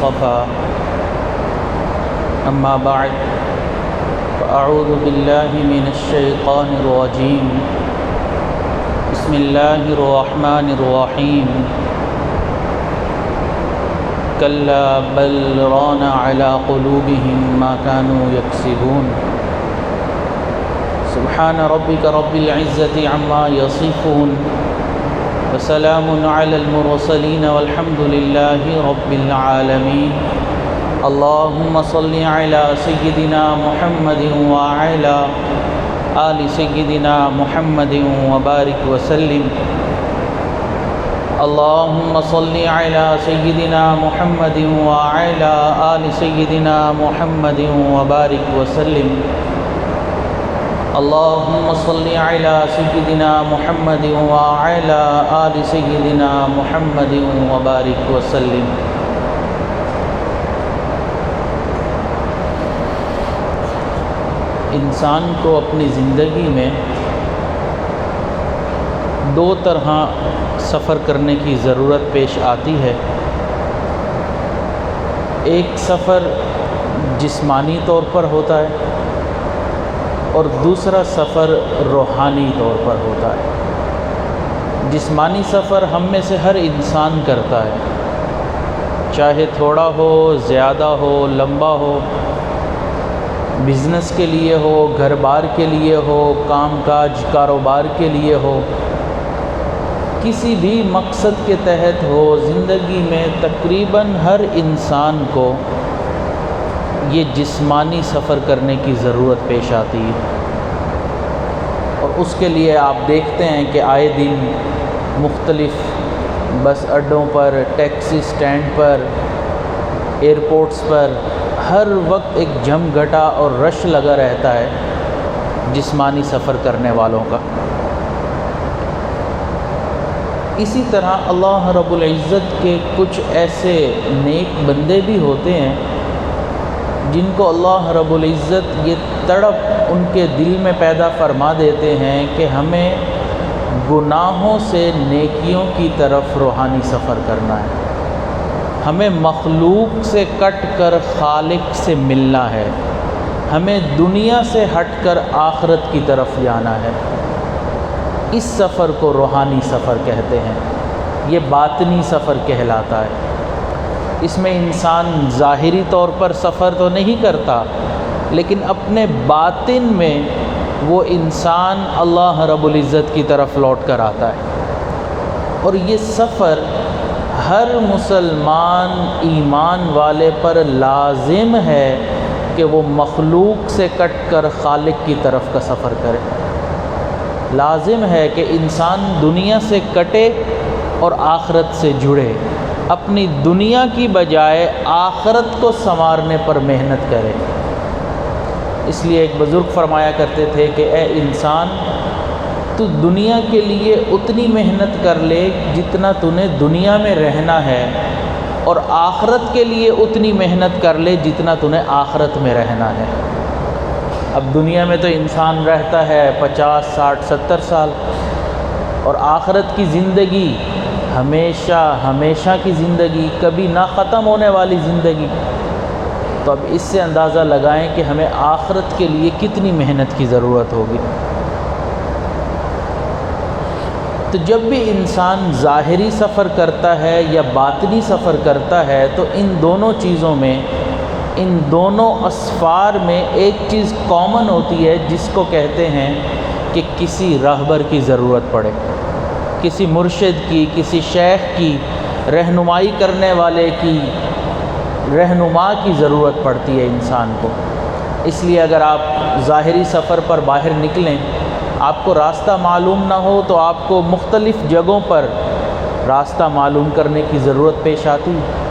اصطفى أما بعد فأعوذ بالله من الشيطان الرجيم بسم الله الرحمن الرحيم كلا بل ران على قلوبهم ما كانوا يكسبون سبحان ربك رب العزة عما يصفون وسلام على المرسلين والحمد لله رب العالمين اللهم صل على سيدنا محمد وعلى آل سيدنا محمد وبارك وسلم اللهم صل على سيدنا محمد وعلى آل سيدنا محمد وبارك وسلم اللهم صل على سيدنا محمد وعلى آل سيدنا محمد وبارك وسلم انسان کو اپنی زندگی میں دو طرح سفر کرنے کی ضرورت پیش آتی ہے۔ ایک سفر جسمانی طور پر ہوتا ہے اور دوسرا سفر روحانی طور پر ہوتا ہے۔ جسمانی سفر ہم میں سے ہر انسان کرتا ہے، چاہے تھوڑا ہو، زیادہ ہو، لمبا ہو، بزنس کے لیے ہو، گھر بار کے لیے ہو، کام کاج کاروبار کے لیے ہو، کسی بھی مقصد کے تحت ہو۔ زندگی میں تقریباً ہر انسان کو یہ جسمانی سفر کرنے کی ضرورت پیش آتی ہے، اور اس کے لیے آپ دیکھتے ہیں کہ آئے دن مختلف بس اڈوں پر، ٹیکسی سٹینڈ پر، ایئرپورٹس پر ہر وقت ایک جم گھٹا اور رش لگا رہتا ہے جسمانی سفر کرنے والوں کا۔ اسی طرح اللہ رب العزت کے کچھ ایسے نیک بندے بھی ہوتے ہیں جن کو اللہ رب العزت یہ تڑپ ان کے دل میں پیدا فرما دیتے ہیں کہ ہمیں گناہوں سے نیکیوں کی طرف روحانی سفر کرنا ہے، ہمیں مخلوق سے کٹ کر خالق سے ملنا ہے، ہمیں دنیا سے ہٹ کر آخرت کی طرف جانا ہے۔ اس سفر کو روحانی سفر کہتے ہیں، یہ باطنی سفر کہلاتا ہے۔ اس میں انسان ظاہری طور پر سفر تو نہیں کرتا، لیکن اپنے باطن میں وہ انسان اللہ رب العزت کی طرف لوٹ کر آتا ہے۔ اور یہ سفر ہر مسلمان ایمان والے پر لازم ہے کہ وہ مخلوق سے کٹ کر خالق کی طرف کا سفر کرے۔ لازم ہے کہ انسان دنیا سے کٹے اور آخرت سے جڑے، اپنی دنیا کی بجائے آخرت کو سنوارنے پر محنت کرے۔ اس لیے ایک بزرگ فرمایا کرتے تھے کہ اے انسان، تو دنیا کے لیے اتنی محنت کر لے جتنا تو نے دنیا میں رہنا ہے، اور آخرت کے لیے اتنی محنت کر لے جتنا تو نے آخرت میں رہنا ہے۔ اب دنیا میں تو انسان رہتا ہے 50، 60، 70 سال، اور آخرت کی زندگی ہمیشہ ہمیشہ کی زندگی، کبھی نہ ختم ہونے والی زندگی۔ تو اب اس سے اندازہ لگائیں کہ ہمیں آخرت کے لیے کتنی محنت کی ضرورت ہوگی۔ تو جب بھی انسان ظاہری سفر کرتا ہے یا باطنی سفر کرتا ہے تو ان دونوں چیزوں میں، ان دونوں اسفار میں ایک چیز کامن ہوتی ہے، جس کو کہتے ہیں کہ کسی راہبر کی ضرورت پڑے، کسی مرشد کی، کسی شیخ کی، رہنمائی کرنے والے کی، رہنما کی ضرورت پڑتی ہے انسان کو۔ اس لیے اگر آپ ظاہری سفر پر باہر نکلیں، آپ کو راستہ معلوم نہ ہو تو آپ کو مختلف جگہوں پر راستہ معلوم کرنے کی ضرورت پیش آتی ہے،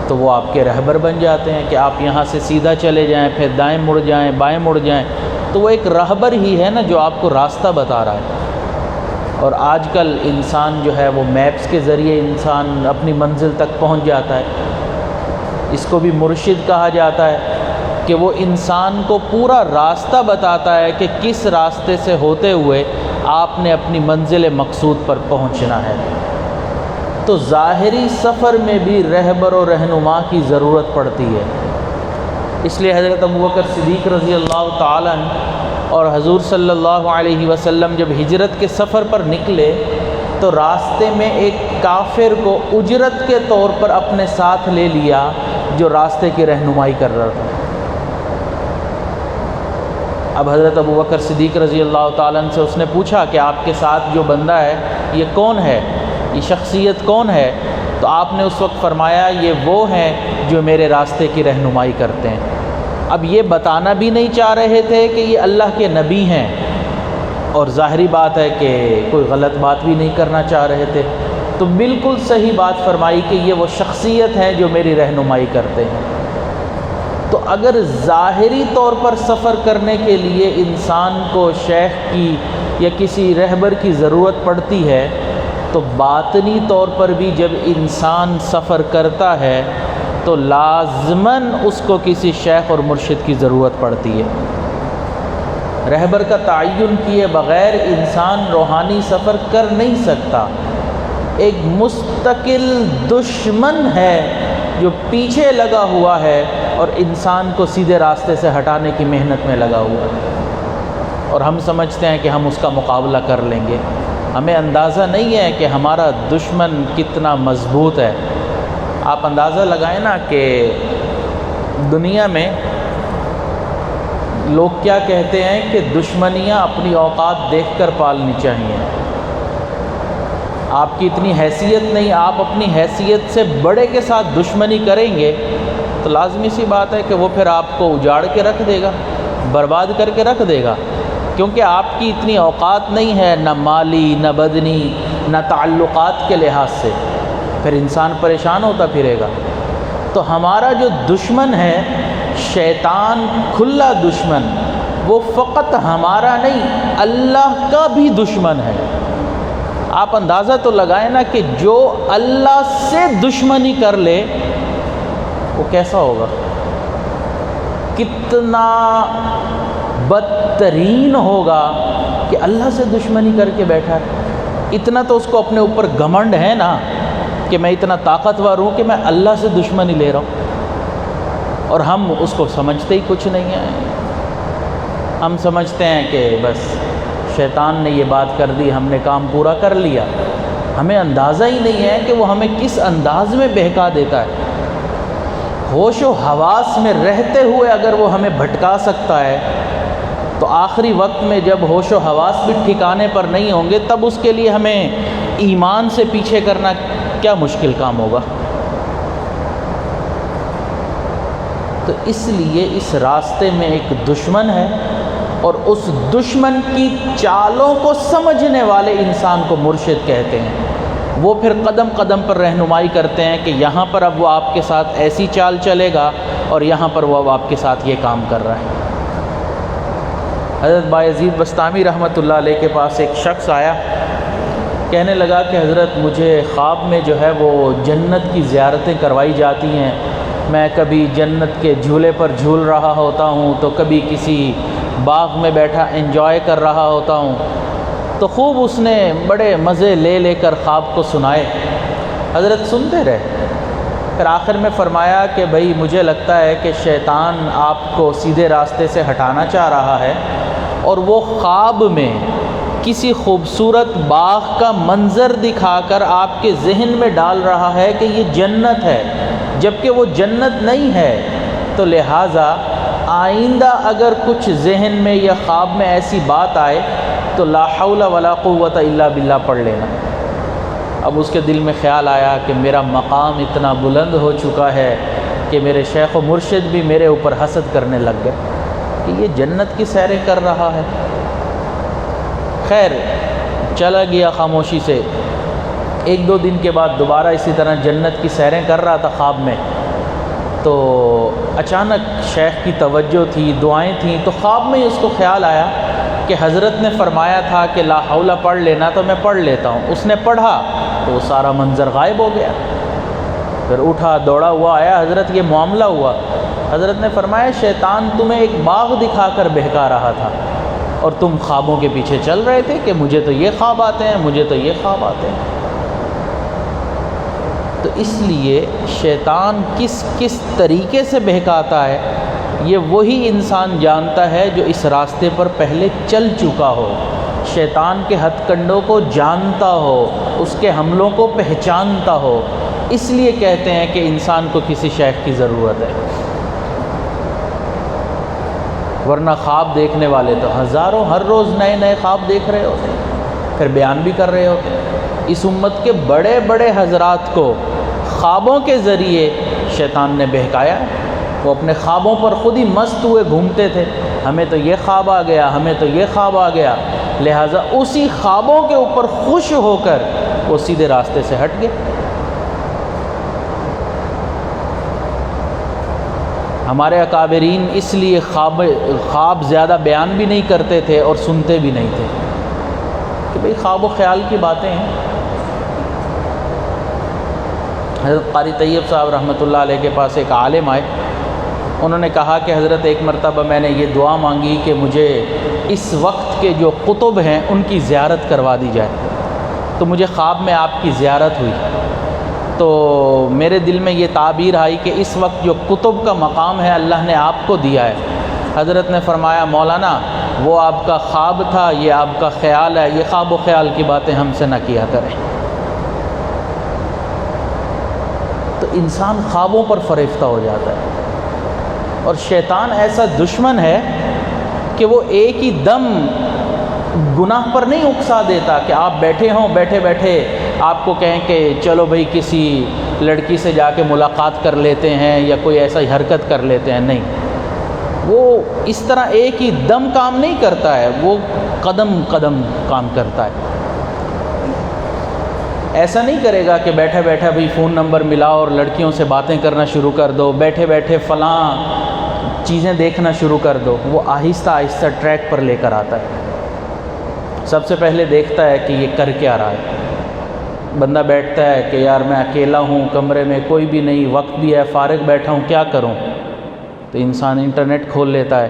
تو وہ آپ کے رہبر بن جاتے ہیں کہ آپ یہاں سے سیدھا چلے جائیں، پھر دائیں مڑ جائیں، بائیں مڑ جائیں، تو وہ ایک رہبر ہی ہے نا جو آپ کو راستہ بتا رہا ہے۔ اور آج کل انسان جو ہے وہ میپس کے ذریعے انسان اپنی منزل تک پہنچ جاتا ہے۔ اس کو بھی مرشد کہا جاتا ہے کہ وہ انسان کو پورا راستہ بتاتا ہے کہ کس راستے سے ہوتے ہوئے آپ نے اپنی منزل مقصود پر پہنچنا ہے۔ تو ظاہری سفر میں بھی رہبر و رہنما کی ضرورت پڑتی ہے۔ اس لیے حضرت ابوبکر صدیق رضی اللہ تعالیٰ عنہ اور حضور صلی اللہ علیہ وسلم جب ہجرت کے سفر پر نکلے تو راستے میں ایک کافر کو اجرت کے طور پر اپنے ساتھ لے لیا جو راستے کی رہنمائی کر رہا تھا۔ اب حضرت ابوبکر صدیق رضی اللہ تعالیٰ عنہ سے اس نے پوچھا کہ آپ کے ساتھ جو بندہ ہے یہ کون ہے، یہ شخصیت کون ہے؟ تو آپ نے اس وقت فرمایا یہ وہ ہیں جو میرے راستے کی رہنمائی کرتے ہیں۔ اب یہ بتانا بھی نہیں چاہ رہے تھے کہ یہ اللہ کے نبی ہیں، اور ظاہری بات ہے کہ کوئی غلط بات بھی نہیں کرنا چاہ رہے تھے، تو بالکل صحیح بات فرمائی کہ یہ وہ شخصیت ہے جو میری رہنمائی کرتے ہیں۔ تو اگر ظاہری طور پر سفر کرنے کے لیے انسان کو شیخ کی یا کسی رہبر کی ضرورت پڑتی ہے، تو باطنی طور پر بھی جب انسان سفر کرتا ہے تو لازماً اس کو کسی شیخ اور مرشد کی ضرورت پڑتی ہے۔ رہبر کا تعین کیے بغیر انسان روحانی سفر کر نہیں سکتا۔ ایک مستقل دشمن ہے جو پیچھے لگا ہوا ہے اور انسان کو سیدھے راستے سے ہٹانے کی محنت میں لگا ہوا ہے، اور ہم سمجھتے ہیں کہ ہم اس کا مقابلہ کر لیں گے۔ ہمیں اندازہ نہیں ہے کہ ہمارا دشمن کتنا مضبوط ہے۔ آپ اندازہ لگائیں نا کہ دنیا میں لوگ کیا کہتے ہیں کہ دشمنیاں اپنی اوقات دیکھ کر پالنی چاہیے۔ آپ کی اتنی حیثیت نہیں، آپ اپنی حیثیت سے بڑے کے ساتھ دشمنی کریں گے تو لازمی سی بات ہے کہ وہ پھر آپ کو اجاڑ کے رکھ دے گا، برباد کر کے رکھ دے گا، کیونکہ آپ کی اتنی اوقات نہیں ہے، نہ مالی، نہ بدنی، نہ تعلقات کے لحاظ سے، پھر انسان پریشان ہوتا پھرے گا۔ تو ہمارا جو دشمن ہے شیطان، کھلا دشمن، وہ فقط ہمارا نہیں اللہ کا بھی دشمن ہے۔ آپ اندازہ تو لگائیں نا کہ جو اللہ سے دشمنی کر لے وہ کیسا ہوگا، کتنا بدترین ہوگا کہ اللہ سے دشمنی کر کے بیٹھا ہے۔ اتنا تو اس کو اپنے اوپر گھمنڈ ہے نا کہ میں اتنا طاقتور ہوں کہ میں اللہ سے دشمنی لے رہا ہوں، اور ہم اس کو سمجھتے ہی کچھ نہیں ہیں۔ ہم سمجھتے ہیں کہ بس شیطان نے یہ بات کر دی، ہم نے کام پورا کر لیا۔ ہمیں اندازہ ہی نہیں ہے کہ وہ ہمیں کس انداز میں بہکا دیتا ہے۔ ہوش و حواس میں رہتے ہوئے اگر وہ ہمیں بھٹکا سکتا ہے تو آخری وقت میں جب ہوش و حواس بھی ٹھکانے پر نہیں ہوں گے تب اس کے لیے ہمیں ایمان سے پیچھے کرنا کیا مشکل کام ہوگا۔ تو اس لیے اس راستے میں ایک دشمن ہے، اور اس دشمن کی چالوں کو سمجھنے والے انسان کو مرشد کہتے ہیں۔ وہ پھر قدم قدم پر رہنمائی کرتے ہیں کہ یہاں پر اب وہ آپ کے ساتھ ایسی چال چلے گا اور یہاں پر وہ اب آپ کے ساتھ یہ کام کر رہا ہے۔ حضرت بایزید بسطامی رحمۃ اللہ علیہ کے پاس ایک شخص آیا، کہنے لگا کہ حضرت مجھے خواب میں جو ہے وہ جنت کی زیارتیں کروائی جاتی ہیں، میں کبھی جنت کے جھولے پر جھول رہا ہوتا ہوں تو کبھی کسی باغ میں بیٹھا انجوائے کر رہا ہوتا ہوں۔ تو خوب اس نے بڑے مزے لے لے کر خواب کو سنائے۔ حضرت سنتے رہے، پھر آخر میں فرمایا کہ بھئی مجھے لگتا ہے کہ شیطان آپ کو سیدھے راستے سے ہٹانا چاہ رہا ہے، اور وہ خواب میں کسی خوبصورت باغ کا منظر دکھا کر آپ کے ذہن میں ڈال رہا ہے کہ یہ جنت ہے، جبکہ وہ جنت نہیں ہے۔ تو لہٰذا آئندہ اگر کچھ ذہن میں یا خواب میں ایسی بات آئے تو لا حول ولا قوت الا باللہ پڑھ لینا۔ اب اس کے دل میں خیال آیا کہ میرا مقام اتنا بلند ہو چکا ہے کہ میرے شیخ و مرشد بھی میرے اوپر حسد کرنے لگ گئے کہ یہ جنت کی سیریں کر رہا ہے۔ خیر چلا گیا خاموشی سے۔ ایک دو دن کے بعد دوبارہ اسی طرح جنت کی سیریں کر رہا تھا خواب میں، تو اچانک شیخ کی توجہ تھی، دعائیں تھیں، تو خواب میں اس کو خیال آیا کہ حضرت نے فرمایا تھا کہ لا حول پڑھ لینا، تو میں پڑھ لیتا ہوں۔ اس نے پڑھا تو وہ سارا منظر غائب ہو گیا۔ پھر اٹھا دوڑا ہوا آیا، حضرت یہ معاملہ ہوا۔ حضرت نے فرمایا شیطان تمہیں ایک باغ دکھا کر بہکا رہا تھا، اور تم خوابوں کے پیچھے چل رہے تھے کہ مجھے تو یہ خواب آتے ہیں، مجھے تو یہ خواب آتے ہیں۔ تو اس لیے شیطان کس کس طریقے سے بہکاتا ہے یہ وہی انسان جانتا ہے جو اس راستے پر پہلے چل چکا ہو، شیطان کے ہتھ کنڈوں کو جانتا ہو، اس کے حملوں کو پہچانتا ہو۔ اس لیے کہتے ہیں کہ انسان کو کسی شیخ کی ضرورت ہے، ورنہ خواب دیکھنے والے تو ہزاروں ہر روز نئے نئے خواب دیکھ رہے ہوتے ہیں، پھر بیان بھی کر رہے ہوتے ہیں۔ اس امت کے بڑے بڑے حضرات کو خوابوں کے ذریعے شیطان نے بہکایا، وہ اپنے خوابوں پر خود ہی مست ہوئے گھومتے تھے، ہمیں تو یہ خواب آ گیا، ہمیں تو یہ خواب آ گیا، لہٰذا اسی خوابوں کے اوپر خوش ہو کر وہ سیدھے راستے سے ہٹ گئے۔ ہمارے اکابرین اس لیے خواب زیادہ بیان بھی نہیں کرتے تھے اور سنتے بھی نہیں تھے کہ بھئی خواب و خیال کی باتیں ہیں۔ حضرت قاری طیب صاحب رحمۃ اللہ علیہ کے پاس ایک عالم آئے، انہوں نے کہا کہ حضرت ایک مرتبہ میں نے یہ دعا مانگی کہ مجھے اس وقت کے جو قطب ہیں ان کی زیارت کروا دی جائے، تو مجھے خواب میں آپ کی زیارت ہوئی، تو میرے دل میں یہ تعبیر آئی کہ اس وقت جو قطب کا مقام ہے اللہ نے آپ کو دیا ہے۔ حضرت نے فرمایا مولانا وہ آپ کا خواب تھا، یہ آپ کا خیال ہے، یہ خواب و خیال کی باتیں ہم سے نہ کیا کریں۔ تو انسان خوابوں پر فریفتہ ہو جاتا ہے، اور شیطان ایسا دشمن ہے کہ وہ ایک ہی دم گناہ پر نہیں اکسا دیتا کہ آپ بیٹھے ہوں، بیٹھے بیٹھے آپ کو کہیں کہ چلو بھئی کسی لڑکی سے جا کے ملاقات کر لیتے ہیں یا کوئی ایسا حرکت کر لیتے ہیں، نہیں، وہ اس طرح ایک ہی دم کام نہیں کرتا ہے، وہ قدم قدم کام کرتا ہے۔ ایسا نہیں کرے گا کہ بیٹھے بیٹھے بھئی فون نمبر ملاؤ اور لڑکیوں سے باتیں کرنا شروع کر دو، بیٹھے بیٹھے فلاں چیزیں دیکھنا شروع کر دو۔ وہ آہستہ آہستہ ٹریک پر لے کر آتا ہے۔ سب سے پہلے دیکھتا ہے کہ یہ کر کیا رہا ہے۔ بندہ بیٹھتا ہے کہ یار میں اکیلا ہوں، کمرے میں کوئی بھی نہیں، وقت بھی ہے، فارغ بیٹھا ہوں، کیا کروں؟ تو انسان انٹرنیٹ کھول لیتا ہے،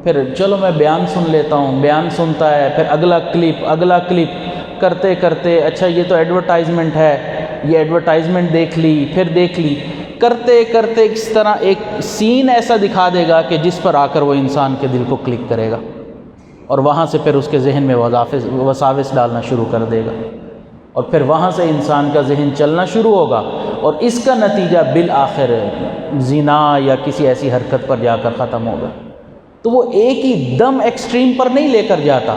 پھر چلو میں بیان سن لیتا ہوں، بیان سنتا ہے، پھر اگلا کلپ کرتے کرتے اچھا یہ تو ایڈورٹائزمنٹ ہے، یہ ایڈورٹائزمنٹ دیکھ لی، پھر دیکھ لی، کرتے کرتے اس طرح ایک سین ایسا دکھا دے گا کہ جس پر آ کر وہ انسان کے دل کو کلک کرے گا، اور وہاں سے پھر اس کے ذہن میں وساوس ڈالنا شروع کر دے گا، اور پھر وہاں سے انسان کا ذہن چلنا شروع ہوگا، اور اس کا نتیجہ بالآخر زنا یا کسی ایسی حرکت پر جا کر ختم ہوگا۔ تو وہ ایک ہی دم ایکسٹریم پر نہیں لے کر جاتا،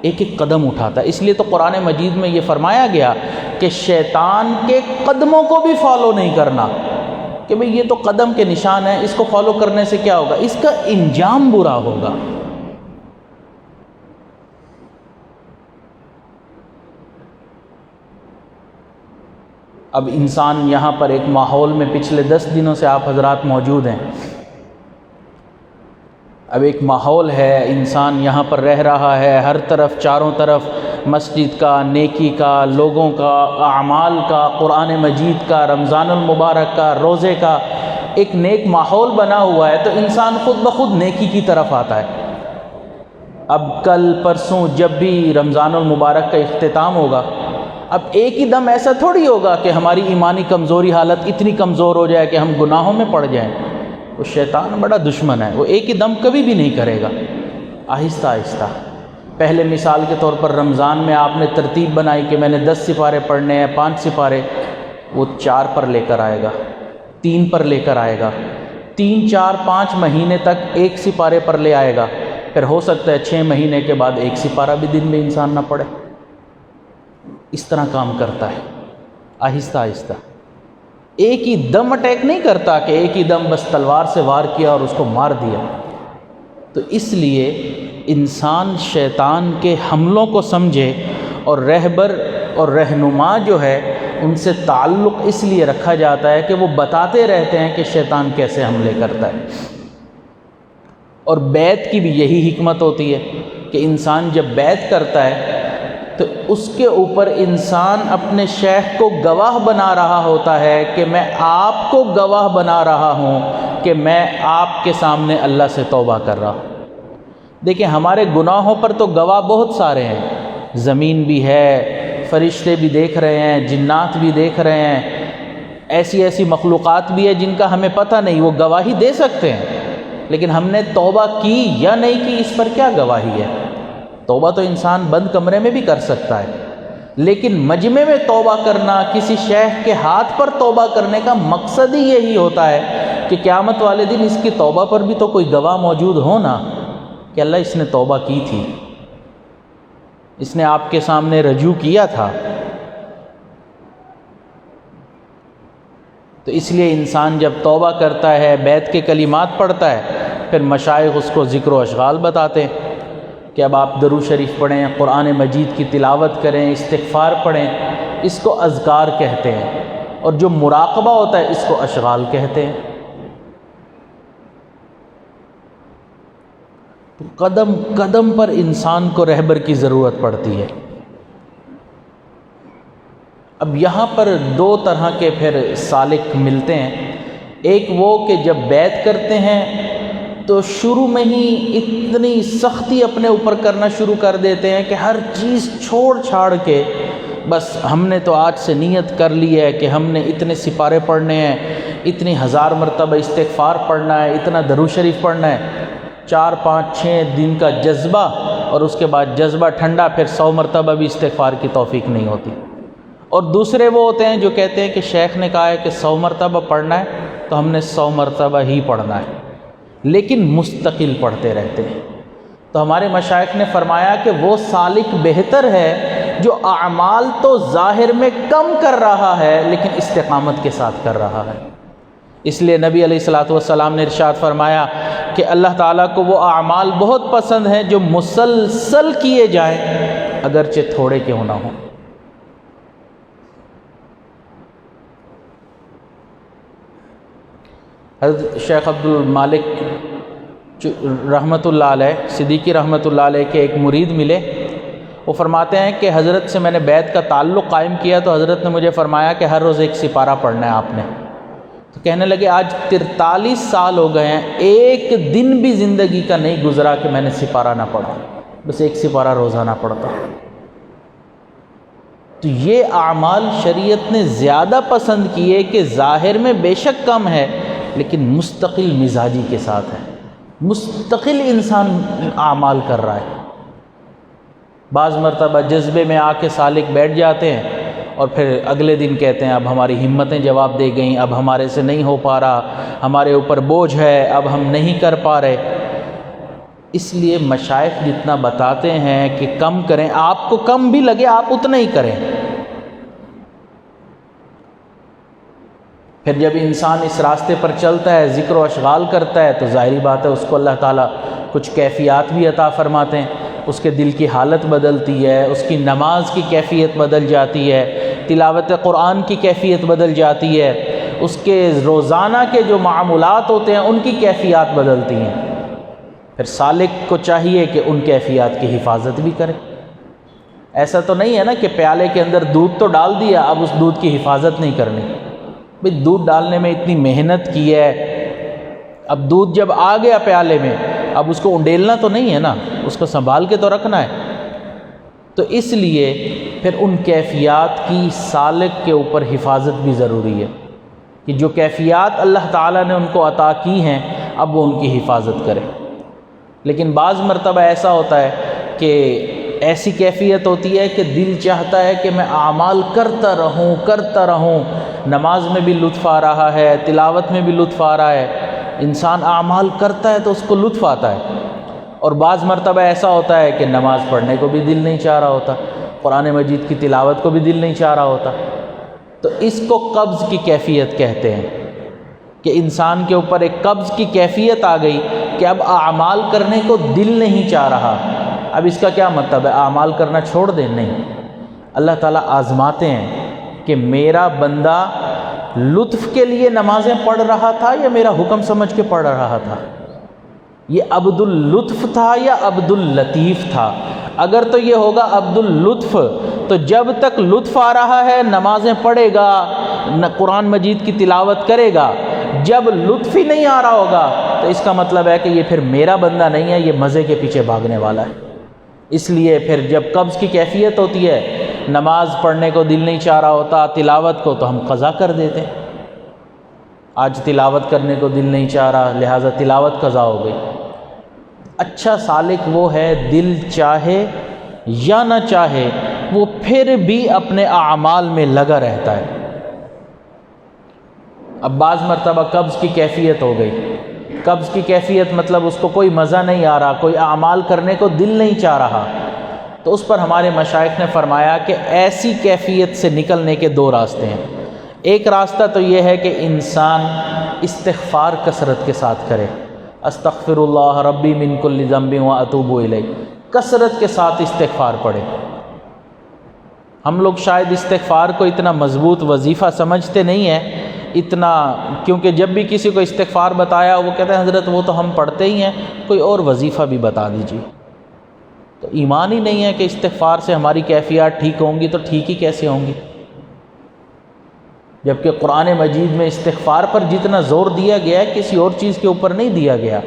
ایک ایک قدم اٹھاتا ہے۔ اس لیے تو قرآن مجید میں یہ فرمایا گیا کہ شیطان کے قدموں کو بھی فالو نہیں کرنا، کہ بھئی یہ تو قدم کے نشان ہیں، اس کو فالو کرنے سے کیا ہوگا، اس کا انجام برا ہوگا۔ اب انسان یہاں پر ایک ماحول میں پچھلے 10 دنوں سے آپ حضرات موجود ہیں، اب ایک ماحول ہے، انسان یہاں پر رہ رہا ہے، ہر طرف چاروں طرف مسجد کا، نیکی کا، لوگوں کا، اعمال کا، قرآن مجید کا، رمضان المبارک کا، روزے کا ایک نیک ماحول بنا ہوا ہے، تو انسان خود بخود نیکی کی طرف آتا ہے۔ اب کل پرسوں جب بھی رمضان المبارک کا اختتام ہوگا، اب ایک ہی دم ایسا تھوڑی ہوگا کہ ہماری ایمانی کمزوری حالت اتنی کمزور ہو جائے کہ ہم گناہوں میں پڑ جائیں۔ وہ شیطان بڑا دشمن ہے، وہ ایک ہی دم کبھی بھی نہیں کرے گا، آہستہ آہستہ۔ پہلے مثال کے طور پر رمضان میں آپ نے ترتیب بنائی کہ میں نے 10 سپارے پڑھنے ہیں، 5 سپارے، وہ 4 پر لے کر آئے گا، 3 پر لے کر آئے گا، 3 4 5 مہینے تک 1 سپارے پر لے آئے گا، پھر ہو سکتا ہے 6 مہینے کے بعد 1 سپارہ بھی دن میں انسان نہ پڑھے۔ اس طرح کام کرتا ہے، آہستہ آہستہ، ایک ہی دم اٹیک نہیں کرتا کہ ایک ہی دم بس تلوار سے وار کیا اور اس کو مار دیا۔ تو اس لیے انسان شیطان کے حملوں کو سمجھے، اور رہبر اور رہنما جو ہے ان سے تعلق اس لیے رکھا جاتا ہے کہ وہ بتاتے رہتے ہیں کہ شیطان کیسے حملے کرتا ہے۔ اور بیعت کی بھی یہی حکمت ہوتی ہے کہ انسان جب بیعت کرتا ہے تو اس کے اوپر انسان اپنے شیخ کو گواہ بنا رہا ہوتا ہے کہ میں آپ کو گواہ بنا رہا ہوں کہ میں آپ کے سامنے اللہ سے توبہ کر رہا ہوں۔ دیکھیں ہمارے گناہوں پر تو گواہ بہت سارے ہیں، زمین بھی ہے، فرشتے بھی دیکھ رہے ہیں، جنات بھی دیکھ رہے ہیں، ایسی ایسی مخلوقات بھی ہے جن کا ہمیں پتہ نہیں، وہ گواہی دے سکتے ہیں، لیکن ہم نے توبہ کی یا نہیں کی اس پر کیا گواہی ہے؟ توبہ تو انسان بند کمرے میں بھی کر سکتا ہے، لیکن مجمع میں توبہ کرنا، کسی شیخ کے ہاتھ پر توبہ کرنے کا مقصد ہی یہی ہوتا ہے کہ قیامت والے دن اس کی توبہ پر بھی تو کوئی گواہ موجود ہو نا، کہ اللہ اس نے توبہ کی تھی، اس نے آپ کے سامنے رجوع کیا تھا۔ تو اس لیے انسان جب توبہ کرتا ہے، بیت کے کلمات پڑھتا ہے، پھر مشائخ اس کو ذکر و اشغال بتاتے ہیں کہ اب آپ درود شریف پڑھیں، قرآن مجید کی تلاوت کریں، استغفار پڑھیں، اس کو اذکار کہتے ہیں، اور جو مراقبہ ہوتا ہے اس کو اشغال کہتے ہیں۔ تو قدم قدم پر انسان کو رہبر کی ضرورت پڑتی ہے۔ اب یہاں پر دو طرح کے پھر سالک ملتے ہیں، ایک وہ کہ جب بیعت کرتے ہیں تو شروع میں ہی اتنی سختی اپنے اوپر کرنا شروع کر دیتے ہیں کہ ہر چیز چھوڑ چھاڑ کے بس ہم نے تو آج سے نیت کر لی ہے کہ ہم نے اتنے سپارے پڑھنے ہیں، اتنی 1000 مرتبہ استغفار پڑھنا ہے، اتنا درود شریف پڑھنا ہے، 4 5 6 دن کا جذبہ، اور اس کے بعد جذبہ ٹھنڈا، پھر 100 مرتبہ بھی استغفار کی توفیق نہیں ہوتی۔ اور دوسرے وہ ہوتے ہیں جو کہتے ہیں کہ شیخ نے کہا ہے کہ 100 مرتبہ پڑھنا ہے تو ہم نے 100 مرتبہ ہی پڑھنا ہے، لیکن مستقل پڑھتے رہتے ہیں۔ تو ہمارے مشائخ نے فرمایا کہ وہ سالک بہتر ہے جو اعمال تو ظاہر میں کم کر رہا ہے لیکن استقامت کے ساتھ کر رہا ہے۔ اس لیے نبی علیہ الصلوۃ والسلام نے ارشاد فرمایا کہ اللہ تعالیٰ کو وہ اعمال بہت پسند ہیں جو مسلسل کیے جائیں اگرچہ تھوڑے کیوں نہ ہوں۔ حضرت شیخ عبد المالک رحمۃ اللہ علیہ صدیقی رحمۃ اللہ علیہ کے ایک مرید ملے، وہ فرماتے ہیں کہ حضرت سے میں نے بیعت کا تعلق قائم کیا تو حضرت نے مجھے فرمایا کہ ہر روز ایک سپارہ پڑھنا ہے آپ نے۔ تو کہنے لگے آج 43 سال ہو گئے ہیں، ایک دن بھی زندگی کا نہیں گزرا کہ میں نے سپارہ نہ پڑھا، بس ایک سپارہ روزانہ پڑھتا۔ تو یہ اعمال شریعت نے زیادہ پسند کیے کہ ظاہر میں بے شک کم ہے لیکن مستقل مزاجی کے ساتھ ہے، مستقل انسان اعمال کر رہا ہے۔ بعض مرتبہ جذبے میں آ کے سالک بیٹھ جاتے ہیں اور پھر اگلے دن کہتے ہیں اب ہماری ہمتیں جواب دے گئیں، اب ہمارے سے نہیں ہو پا رہا، ہمارے اوپر بوجھ ہے، اب ہم نہیں کر پا رہے۔ اس لیے مشائخ جتنا بتاتے ہیں کہ کم کریں، آپ کو کم بھی لگے آپ اتنا ہی کریں۔ پھر جب انسان اس راستے پر چلتا ہے، ذکر و اشغال کرتا ہے، تو ظاہری بات ہے اس کو اللہ تعالیٰ کچھ کیفیات بھی عطا فرماتے ہیں، اس کے دل کی حالت بدلتی ہے، اس کی نماز کی کیفیت بدل جاتی ہے، تلاوت قرآن کی کیفیت بدل جاتی ہے، اس کے روزانہ کے جو معاملات ہوتے ہیں ان کی کیفیات بدلتی ہیں۔ پھر سالک کو چاہیے کہ ان کیفیات کی حفاظت بھی کرے۔ ایسا تو نہیں ہے نا کہ پیالے کے اندر دودھ تو ڈال دیا، اب اس دودھ کی حفاظت نہیں کرنی۔ بھئی دودھ ڈالنے میں اتنی محنت کی ہے، اب دودھ جب آ گیا پیالے میں، اب اس کو انڈیلنا تو نہیں ہے نا، اس کو سنبھال کے تو رکھنا ہے۔ تو اس لیے پھر ان کیفیات کی سالک کے اوپر حفاظت بھی ضروری ہے کہ جو کیفیات اللہ تعالیٰ نے ان کو عطا کی ہیں اب وہ ان کی حفاظت کرے۔ لیکن بعض مرتبہ ایسا ہوتا ہے کہ ایسی کیفیت ہوتی ہے کہ دل چاہتا ہے کہ میں اعمال کرتا رہوں، نماز میں بھی لطف آ رہا ہے، تلاوت میں بھی لطف آ رہا ہے، انسان اعمال کرتا ہے تو اس کو لطف آتا ہے، اور بعض مرتبہ ایسا ہوتا ہے کہ نماز پڑھنے کو بھی دل نہیں چاہ رہا ہوتا، قرآن مجید کی تلاوت کو بھی دل نہیں چاہ رہا ہوتا۔ تو اس کو قبض کی کیفیت کہتے ہیں کہ انسان کے اوپر ایک قبض کی کیفیت آ گئی کہ اب اعمال کرنے کو دل نہیں چاہ رہا۔ اب اس کا کیا مطلب ہے؟ اعمال کرنا چھوڑ دیں؟ نہیں، اللہ تعالیٰ آزماتے ہیں کہ میرا بندہ لطف کے لیے نمازیں پڑھ رہا تھا یا میرا حکم سمجھ کے پڑھ رہا تھا، یہ عبد اللطف تھا یا عبد اللطیف تھا۔ اگر تو یہ ہوگا عبد اللطف تو جب تک لطف آ رہا ہے نمازیں پڑھے گا، قرآن مجید کی تلاوت کرے گا، جب لطف ہی نہیں آ رہا ہوگا تو اس کا مطلب ہے کہ یہ پھر میرا بندہ نہیں ہے، یہ مزے کے پیچھے بھاگنے والا ہے۔ اس لیے پھر جب قبض کی کیفیت ہوتی ہے نماز پڑھنے کو دل نہیں چاہ رہا ہوتا، تلاوت کو تو ہم قضا کر دیتے ہیں، آج تلاوت کرنے کو دل نہیں چاہ رہا لہٰذا تلاوت قضا ہو گئی۔ اچھا سالک وہ ہے دل چاہے یا نہ چاہے وہ پھر بھی اپنے اعمال میں لگا رہتا ہے۔ اب بعض مرتبہ قبض کی کیفیت ہو گئی، قبض کی کیفیت مطلب اس کو کوئی مزہ نہیں آ رہا، کوئی اعمال کرنے کو دل نہیں چاہ رہا، تو اس پر ہمارے مشائخ نے فرمایا کہ ایسی کیفیت سے نکلنے کے دو راستے ہیں۔ ایک راستہ تو یہ ہے کہ انسان استغفار کثرت کے ساتھ کرے، استغفر اللہ ربی من کل ذنب واتوب الیہ، کثرت کے ساتھ استغفار پڑھے۔ ہم لوگ شاید استغفار کو اتنا مضبوط وظیفہ سمجھتے نہیں ہیں اتنا، کیونکہ جب بھی کسی کو استغفار بتایا وہ کہتے ہیں حضرت وہ تو ہم پڑھتے ہی ہیں، کوئی اور وظیفہ بھی بتا دیجیے۔ تو ایمان ہی نہیں ہے کہ استغفار سے ہماری کیفیات ٹھیک ہوں گی، تو ٹھیک ہی کیسے ہوں گی؟ جبکہ قرآن مجید میں استغفار پر جتنا زور دیا گیا ہے کسی اور چیز کے اوپر نہیں دیا گیا۔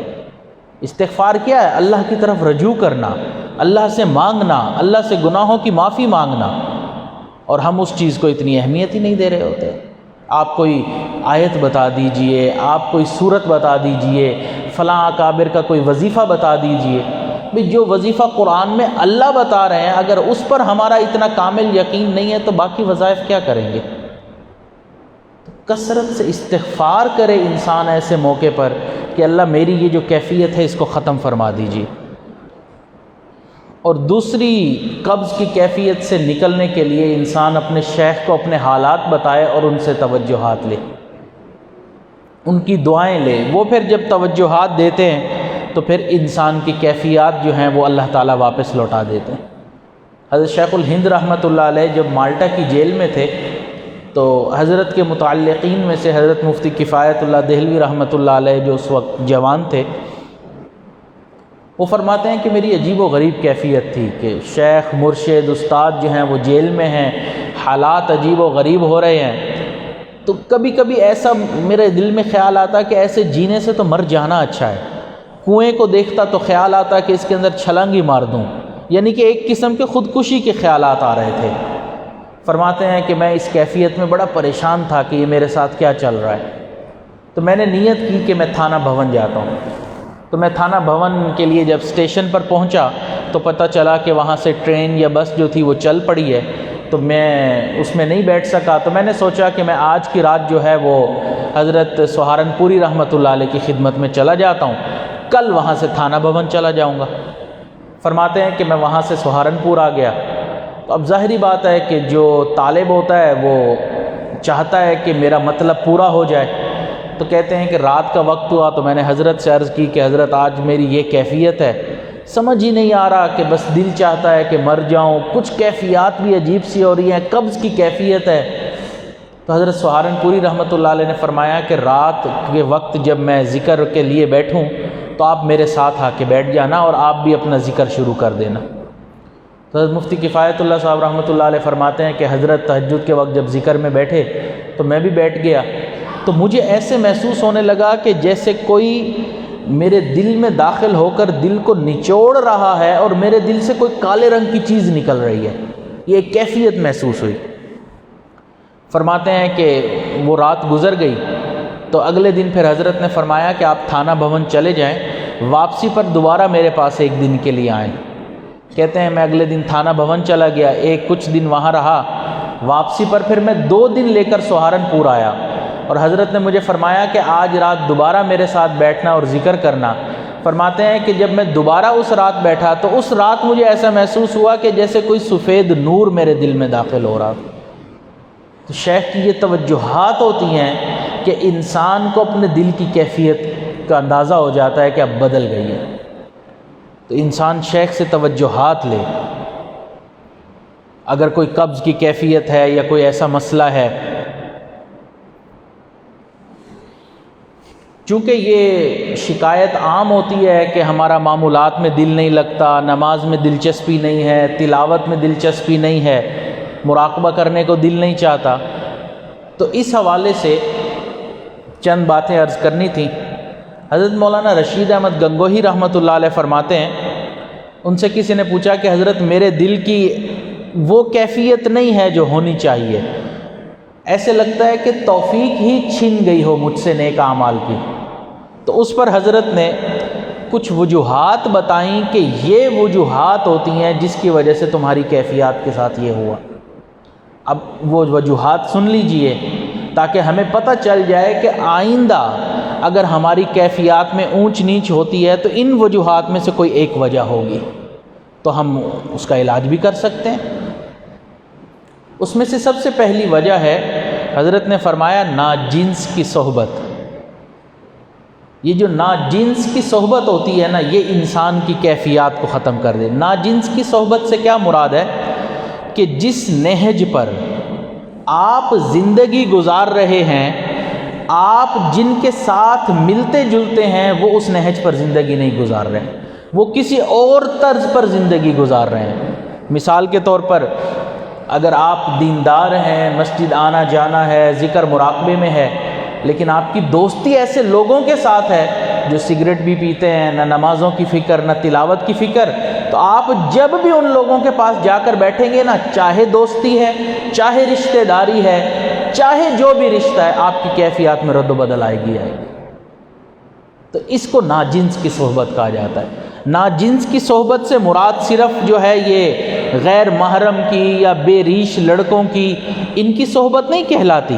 استغفار کیا ہے؟ اللہ کی طرف رجوع کرنا، اللہ سے مانگنا، اللہ سے گناہوں کی معافی مانگنا، اور ہم اس چیز کو اتنی اہمیت ہی نہیں دے رہے ہوتے۔ آپ کوئی آیت بتا دیجئے، آپ کوئی سورت بتا دیجئے، فلاں اکابر کا کوئی وظیفہ بتا دیجئے، بھی جو وظیفہ قرآن میں اللہ بتا رہے ہیں اگر اس پر ہمارا اتنا کامل یقین نہیں ہے تو باقی وظائف کیا کریں گے؟ کثرت سے استغفار کرے انسان ایسے موقع پر کہ اللہ میری یہ جو کیفیت ہے اس کو ختم فرما دیجیے۔ اور دوسری قبض کی کیفیت سے نکلنے کے لیے انسان اپنے شیخ کو اپنے حالات بتائے اور ان سے توجہات لے، ان کی دعائیں لے۔ وہ پھر جب توجہات دیتے ہیں تو پھر انسان کی کیفیات جو ہیں وہ اللہ تعالیٰ واپس لوٹا دیتے ہیں۔ حضرت شیخ الہند رحمۃ اللہ علیہ جب مالٹا کی جیل میں تھے تو حضرت کے متعلقین میں سے حضرت مفتی کفایت اللہ دہلوی رحمۃ اللہ علیہ جو اس وقت جوان تھے، وہ فرماتے ہیں کہ میری عجیب و غریب کیفیت تھی کہ شیخ مرشد استاد جو ہیں وہ جیل میں ہیں، حالات عجیب و غریب ہو رہے ہیں، تو کبھی کبھی ایسا میرے دل میں خیال آتا کہ ایسے جینے سے تو مر جانا اچھا ہے۔ کنویں کو دیکھتا تو خیال آتا کہ اس کے اندر چھلانگ ہی مار دوں، یعنی کہ ایک قسم کے خودکشی کے خیالات آ رہے تھے۔ فرماتے ہیں کہ میں اس کیفیت میں بڑا پریشان تھا کہ یہ میرے ساتھ کیا چل رہا ہے، تو میں نے نیت کی کہ میں تھانہ بھون جاتا ہوں۔ تو میں تھانہ بھون کے لیے جب اسٹیشن پر پہنچا تو پتہ چلا کہ وہاں سے ٹرین یا بس جو تھی وہ چل پڑی ہے، تو میں اس میں نہیں بیٹھ سکا۔ تو میں نے سوچا کہ میں آج کی رات جو ہے وہ حضرت سہارنپوری رحمۃ اللہ علیہ کی خدمت میں چلا جاتا ہوں، کل وہاں سے تھانہ بھون چلا جاؤں گا۔ فرماتے ہیں کہ میں وہاں سے سہارنپور آ گیا۔ تو اب ظاہری بات ہے کہ جو طالب ہوتا ہے وہ چاہتا ہے کہ میرا مطلب پورا ہو جائے، تو کہتے ہیں کہ رات کا وقت ہوا تو میں نے حضرت سے عرض کی کہ حضرت آج میری یہ کیفیت ہے، سمجھ ہی نہیں آ رہا کہ بس دل چاہتا ہے کہ مر جاؤں، کچھ کیفیات بھی عجیب سی ہو رہی ہیں، قبض کی کیفیت ہے۔ تو حضرت سہارنپوری رحمۃ اللہ علیہ نے فرمایا کہ رات کے وقت جب میں ذکر کے لیے بیٹھوں تو آپ میرے ساتھ آ کے بیٹھ جانا اور آپ بھی اپنا ذکر شروع کر دینا۔ تو حضرت مفتی کفایت اللہ صاحب رحمۃ اللہ علیہ فرماتے ہیں کہ حضرت تہجد کے وقت جب ذکر میں بیٹھے تو میں بھی بیٹھ گیا، تو مجھے ایسے محسوس ہونے لگا کہ جیسے کوئی میرے دل میں داخل ہو کر دل کو نچوڑ رہا ہے اور میرے دل سے کوئی کالے رنگ کی چیز نکل رہی ہے، یہ ایک کیفیت محسوس ہوئی۔ فرماتے ہیں کہ وہ رات گزر گئی تو اگلے دن پھر حضرت نے فرمایا کہ آپ تھانہ بھون چلے جائیں، واپسی پر دوبارہ میرے پاس ایک دن کے لیے آئیں۔ کہتے ہیں میں اگلے دن تھانہ بھون چلا گیا، کچھ دن وہاں رہا، واپسی پر پھر میں 2 دن لے کر سہارنپور آیا، اور حضرت نے مجھے فرمایا کہ آج رات دوبارہ میرے ساتھ بیٹھنا اور ذکر کرنا۔ فرماتے ہیں کہ جب میں دوبارہ اس رات بیٹھا تو اس رات مجھے ایسا محسوس ہوا کہ جیسے کوئی سفید نور میرے دل میں داخل ہو رہا۔ تو شیخ کی یہ توجہات ہوتی ہیں کہ انسان کو اپنے دل کی کیفیت کا اندازہ ہو جاتا ہے کہ اب بدل گئی ہے، تو انسان شیخ سے توجہات لے۔ اگر کوئی قبض کی کیفیت ہے یا کوئی ایسا مسئلہ ہے، چونکہ یہ شکایت عام ہوتی ہے کہ ہمارا معمولات میں دل نہیں لگتا، نماز میں دلچسپی نہیں ہے، تلاوت میں دلچسپی نہیں ہے، مراقبہ کرنے کو دل نہیں چاہتا، تو اس حوالے سے چند باتیں عرض کرنی تھیں۔ حضرت مولانا رشید احمد گنگوہی رحمۃ اللہ علیہ فرماتے ہیں، ان سے کسی نے پوچھا کہ حضرت میرے دل کی وہ کیفیت نہیں ہے جو ہونی چاہیے، ایسے لگتا ہے کہ توفیق ہی چھن گئی ہو مجھ سے نیک اعمال کی۔ تو اس پر حضرت نے کچھ وجوہات بتائیں کہ یہ وجوہات ہوتی ہیں جس کی وجہ سے تمہاری کیفیات کے ساتھ یہ ہوا۔ اب وہ وجوہات سن لیجئے تاکہ ہمیں پتہ چل جائے کہ آئندہ اگر ہماری کیفیات میں اونچ نیچ ہوتی ہے تو ان وجوہات میں سے کوئی ایک وجہ ہوگی، تو ہم اس کا علاج بھی کر سکتے ہیں۔ اس میں سے سب سے پہلی وجہ ہے، حضرت نے فرمایا ناجنس کی صحبت۔ یہ جو ناجنس کی صحبت ہوتی ہے نا، یہ انسان کی کیفیات کو ختم کر دے۔ ناجنس کی صحبت سے کیا مراد ہے کہ جس نہج پر آپ زندگی گزار رہے ہیں، آپ جن کے ساتھ ملتے جلتے ہیں، وہ اس نہج پر زندگی نہیں گزار رہے ہیں، وہ کسی اور طرز پر زندگی گزار رہے ہیں۔ مثال کے طور پر اگر آپ دیندار ہیں، مسجد آنا جانا ہے، ذکر مراقبے میں ہے، لیکن آپ کی دوستی ایسے لوگوں کے ساتھ ہے جو سگریٹ بھی پیتے ہیں، نہ نمازوں کی فکر نہ تلاوت کی فکر، تو آپ جب بھی ان لوگوں کے پاس جا کر بیٹھیں گے نا، چاہے دوستی ہے، چاہے رشتہ داری ہے، چاہے جو بھی رشتہ ہے، آپ کی کیفیات میں رد و بدل آئے گی۔ تو اس کو ناجنس کی صحبت کہا جاتا ہے۔ ناجنس کی صحبت سے مراد صرف جو ہے یہ غیر محرم کی یا بے ریش لڑکوں کی، ان کی صحبت نہیں کہلاتی۔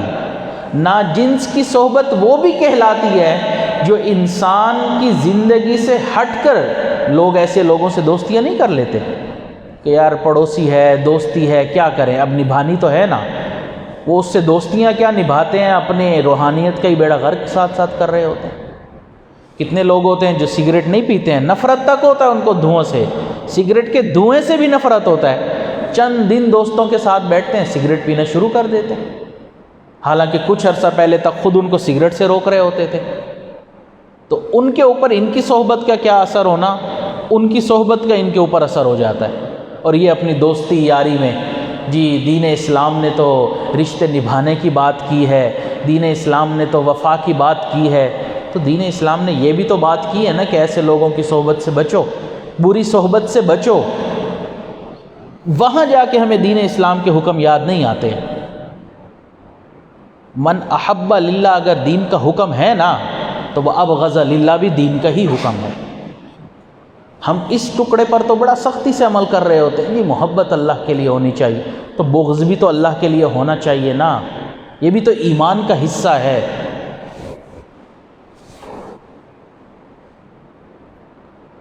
ناجنس کی صحبت وہ بھی کہلاتی ہے جو انسان کی زندگی سے ہٹ کر لوگ ایسے لوگوں سے دوستیاں نہیں کر لیتے کہ یار پڑوسی ہے، دوستی ہے، کیا کریں، اب نبھانی تو ہے نا۔ وہ اس سے دوستیاں کیا نبھاتے ہیں، اپنے روحانیت کا ہی بیڑا غرق ساتھ ساتھ کر رہے ہوتے ہیں۔ کتنے لوگ ہوتے ہیں جو سگریٹ نہیں پیتے ہیں، نفرت تک ہوتا ہے ان کو دھواں سے، سگریٹ کے دھوئیں سے بھی نفرت ہوتا ہے، چند دن دوستوں کے ساتھ بیٹھتے ہیں، سگریٹ پینا شروع کر دیتے ہیں، حالانکہ کچھ عرصہ پہلے تک خود ان کو سگریٹ سے روک رہے ہوتے تھے۔ تو ان کے اوپر ان کی صحبت کا کیا اثر ہونا، ان کی صحبت کا ان کے اوپر اثر ہو جاتا ہے، اور یہ اپنی دوستی یاری میں، جی دین اسلام نے تو رشتے نبھانے کی بات کی ہے، دین اسلام نے تو وفا کی بات کی ہے، تو دین اسلام نے یہ بھی تو بات کی ہے نا کہ ایسے لوگوں کی صحبت سے بچو، بری صحبت سے بچو۔ وہاں جا کے ہمیں دین اسلام کے حکم یاد نہیں آتے۔ من احب للہ اگر دین کا حکم ہے نا، تو وہ ابغض للہ بھی دین کا ہی حکم ہے۔ ہم اس ٹکڑے پر تو بڑا سختی سے عمل کر رہے ہوتے ہیں، یہ محبت اللہ کے لیے ہونی چاہیے، تو بغض بھی تو اللہ کے لیے ہونا چاہیے نا، یہ بھی تو ایمان کا حصہ ہے۔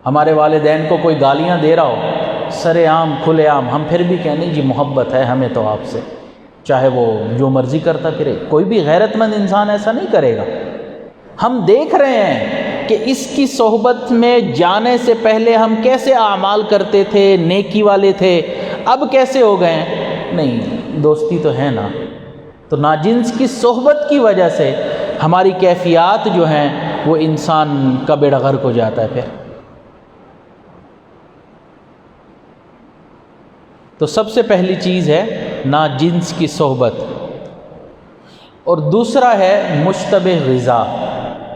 ہمارے والدین کو کوئی گالیاں دے رہا ہو سر عام کھلے عام، ہم پھر بھی کہنے جی محبت ہے ہمیں تو آپ سے، چاہے وہ جو مرضی کرتا پھرے، کوئی بھی غیرت مند انسان ایسا نہیں کرے گا۔ ہم دیکھ رہے ہیں کہ اس کی صحبت میں جانے سے پہلے ہم کیسے اعمال کرتے تھے، نیکی والے تھے، اب کیسے ہو گئے ہیں، نہیں دوستی تو ہے نا۔ تو ناجنس کی صحبت کی وجہ سے ہماری کیفیات جو ہیں وہ انسان کا بیڑا غرق ہو جاتا ہے پھر۔ تو سب سے پہلی چیز ہے ناجنس کی صحبت، اور دوسرا ہے مشتبہ غذا،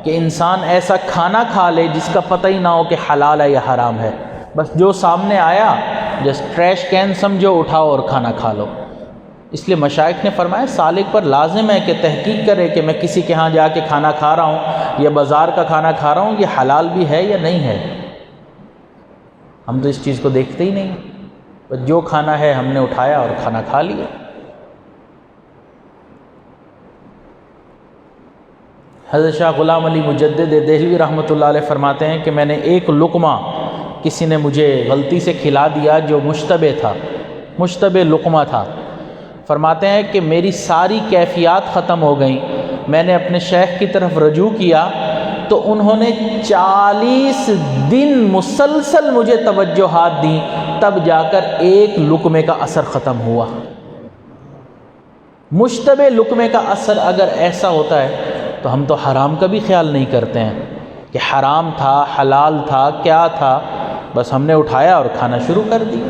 کہ انسان ایسا کھانا کھا لے جس کا پتہ ہی نہ ہو کہ حلال ہے یا حرام ہے، بس جو سامنے آیا جسٹ ٹریش کین سمجھو، اٹھاؤ اور کھانا کھا لو۔ اس لیے مشائخ نے فرمایا سالک پر لازم ہے کہ تحقیق کرے کہ میں کسی کے ہاں جا کے کھانا کھا رہا ہوں یا بازار کا کھانا کھا رہا ہوں، یہ حلال بھی ہے یا نہیں ہے۔ ہم تو اس چیز کو دیکھتے ہی نہیں، بس جو کھانا ہے ہم نے اٹھایا اور کھانا کھا لیا۔ حضرت شاہ غلام علی مجدد دہلوی رحمۃ اللہ علیہ فرماتے ہیں کہ میں نے ایک لقمہ کسی نے مجھے غلطی سے کھلا دیا جو مشتبہ تھا، مشتبہ لقمہ تھا۔ فرماتے ہیں کہ میری ساری کیفیات ختم ہو گئیں، میں نے اپنے شیخ کی طرف رجوع کیا تو انہوں نے 40 دن مسلسل مجھے توجہات دیں، تب جا کر ایک لقمے کا اثر ختم ہوا۔ مشتبہ لقمے کا اثر اگر ایسا ہوتا ہے تو ہم تو حرام کا بھی خیال نہیں کرتے ہیں کہ حرام تھا حلال تھا کیا تھا، بس ہم نے اٹھایا اور کھانا شروع کر دیا۔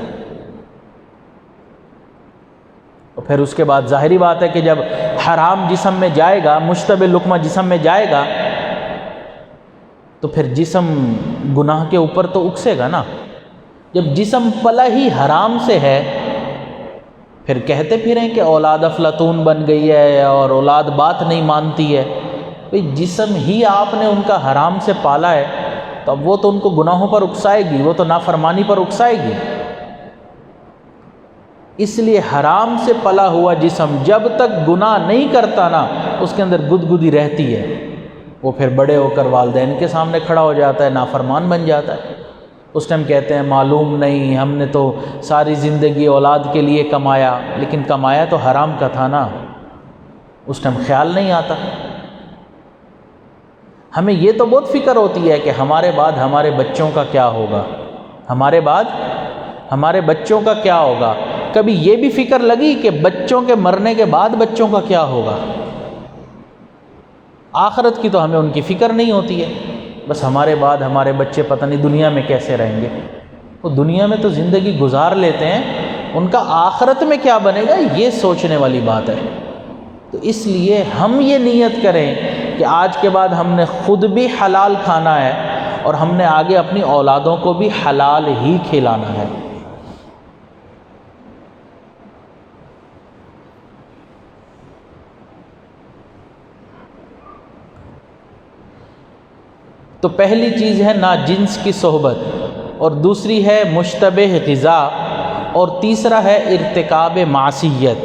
اور پھر اس کے بعد ظاہری بات ہے کہ جب حرام جسم میں جائے گا، مشتبہ لقمہ جسم میں جائے گا، تو پھر جسم گناہ کے اوپر تو اکسے گا نا۔ جب جسم پلا ہی حرام سے ہے پھر کہتے پھریں کہ اولاد افلاطون بن گئی ہے اور اولاد بات نہیں مانتی ہے۔ بھئی جسم ہی آپ نے ان کا حرام سے پالا ہے، تو اب وہ تو ان کو گناہوں پر اکسائے گی، وہ تو نافرمانی پر اکسائے گی۔ اس لیے حرام سے پلا ہوا جسم جب تک گناہ نہیں کرتا نا، اس کے اندر گدگدی رہتی ہے، وہ پھر بڑے ہو کر والدین کے سامنے کھڑا ہو جاتا ہے، نافرمان بن جاتا ہے۔ اس ٹائم کہتے ہیں معلوم نہیں، ہم نے تو ساری زندگی اولاد کے لیے کمایا، لیکن کمایا تو حرام کا تھا نا، اس ٹائم خیال نہیں آتا۔ ہمیں یہ تو بہت فکر ہوتی ہے کہ ہمارے بعد ہمارے بچوں کا کیا ہوگا، ہمارے بعد ہمارے بچوں کا کیا ہوگا۔ کبھی یہ بھی فکر لگی کہ بچوں کے مرنے کے بعد بچوں کا کیا ہوگا؟ آخرت کی تو ہمیں ان کی فکر نہیں ہوتی ہے، بس ہمارے بعد ہمارے بچے پتہ نہیں دنیا میں کیسے رہیں گے۔ وہ دنیا میں تو زندگی گزار لیتے ہیں، ان کا آخرت میں کیا بنے گا یہ سوچنے والی بات ہے۔ تو اس لیے ہم یہ نیت کریں کہ آج کے بعد ہم نے خود بھی حلال کھانا ہے اور ہم نے آگے اپنی اولادوں کو بھی حلال ہی کھلانا ہے۔ تو پہلی چیز ہے ناجنس کی صحبت، اور دوسری ہے مشتبہ غذا، اور تیسرا ہے ارتکاب معصیت،